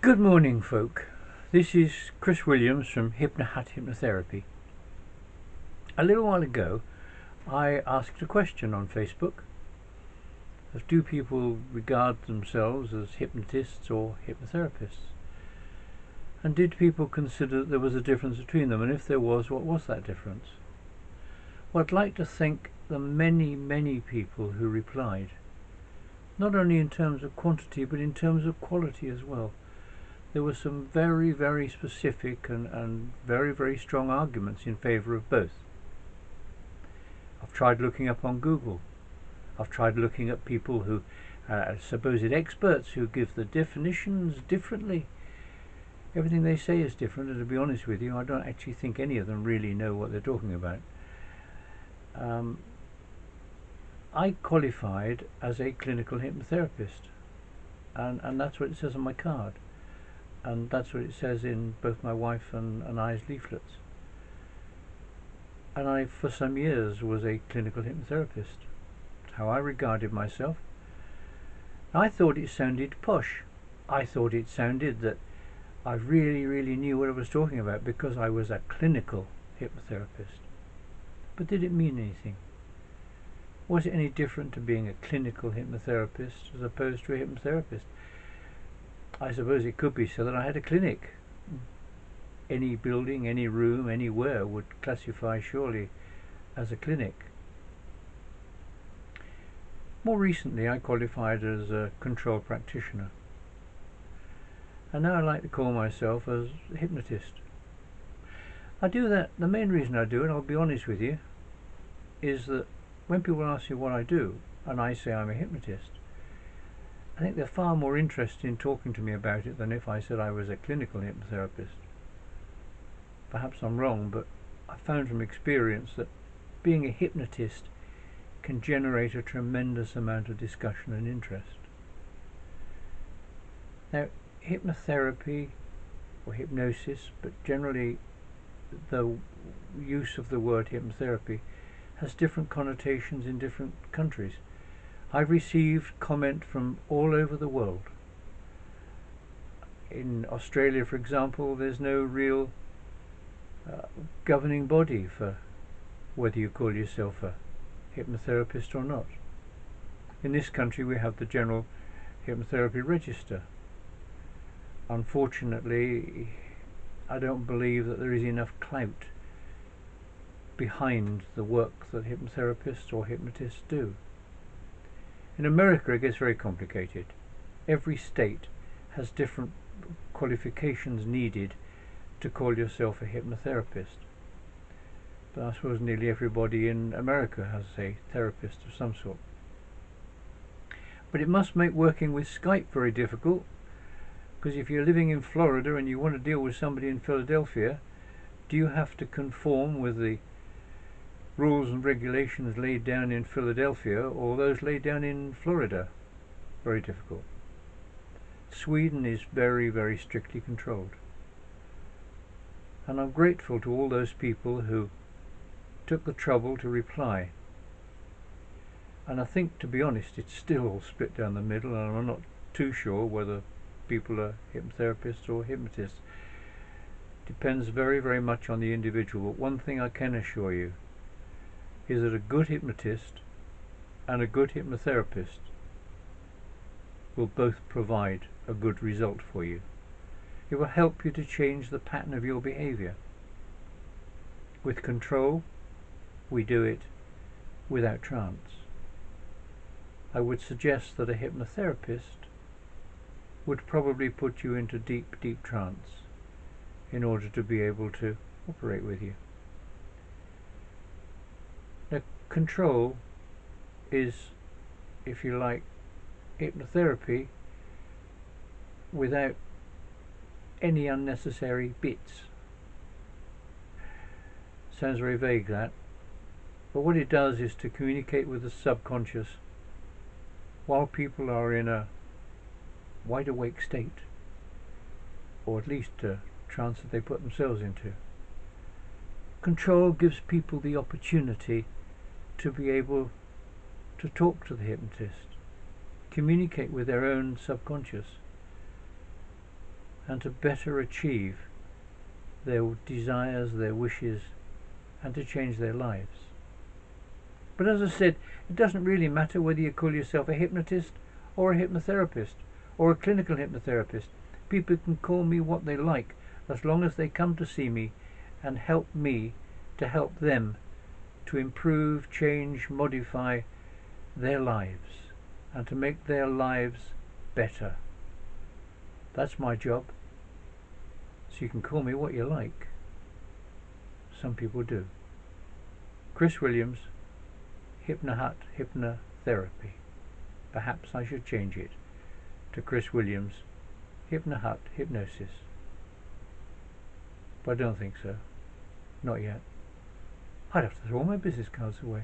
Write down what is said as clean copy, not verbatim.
Good morning, folk. This is Chris Williams from Hypnotherapy. A little while ago, I asked a question on Facebook of do people regard themselves as hypnotists or hypnotherapists? And did people consider that there was a difference between them? And if there was, what was that difference? Well, I'd like to thank the many people who replied, not only in terms of quantity, but in terms of quality as well. There were some very specific and very strong arguments in favour of both. I've tried looking up on Google. I've tried looking at people who supposed experts who give the definitions differently. Everything they say is different, and to be honest with you, I don't actually think any of them really know what they're talking about. I qualified as a clinical hypnotherapist, and that's what it says on my card. And that's what it says in both my wife and I's leaflets. And I, for some years, was a clinical hypnotherapist. That's how I regarded myself. I thought it sounded posh. I thought it sounded that I really knew what I was talking about because I was a clinical hypnotherapist. But did it mean anything? Was it any different to being a clinical hypnotherapist as opposed to a hypnotherapist? I suppose it could be so that I had a clinic. Any building, any room, anywhere would classify surely as a clinic. More recently I qualified as a control practitioner, and now I like to call myself as a hypnotist. I do that, the main reason I do it, I'll be honest with you, is that when people ask me what I do and I say I'm a hypnotist, I think they're far more interested in talking to me about it than if I said I was a clinical hypnotherapist. Perhaps I'm wrong, but I found from experience that being a hypnotist can generate a tremendous amount of discussion and interest. Now, hypnotherapy or hypnosis, but generally the use of the word hypnotherapy has different connotations in different countries. I've received comment from all over the world. In Australia, for example, there's no real governing body for whether you call yourself a hypnotherapist or not. In this country we have the General Hypnotherapy Register. Unfortunately, I don't believe that there is enough clout behind the work that hypnotherapists or hypnotists do. In America it gets very complicated. Every state has different qualifications needed to call yourself a hypnotherapist. But I suppose nearly everybody in America has a therapist of some sort. But it must make working with Skype very difficult, because if you're living in Florida and you want to deal with somebody in Philadelphia, do you have to conform with the rules and regulations laid down in Philadelphia or those laid down in Florida? Very difficult. Sweden is very strictly controlled. And I'm grateful to all those people who took the trouble to reply. And I think, to be honest, it's still split down the middle, and I'm not too sure whether people are hypnotherapists or hypnotists. Depends very much on the individual. But one thing I can assure you is that a good hypnotist and a good hypnotherapist will both provide a good result for you. It will help you to change the pattern of your behavior. With control, we do it without trance. I would suggest that a hypnotherapist would probably put you into deep trance in order to be able to operate with you. Now, control is, if you like, hypnotherapy without any unnecessary bits. Sounds very vague, that, but what it does is to communicate with the subconscious while people are in a wide awake state, or at least a trance that they put themselves into. Control gives people the opportunity to be able to talk to the hypnotist, communicate with their own subconscious. and to better achieve their desires, their wishes, and to change their lives. But as I said, it doesn't really matter whether you call yourself a hypnotist or a hypnotherapist or a clinical hypnotherapist. People can call me what they like as long as they come to see me and help me to help them to improve, change, modify their lives and to make their lives better. That's my job. So you can call me what you like. Some people do. Chris Williams, Hypnotherapy. Perhaps I should change it to Chris Williams, Hypnosis. But I don't think so. Not yet. I'd have to throw all my business cards away.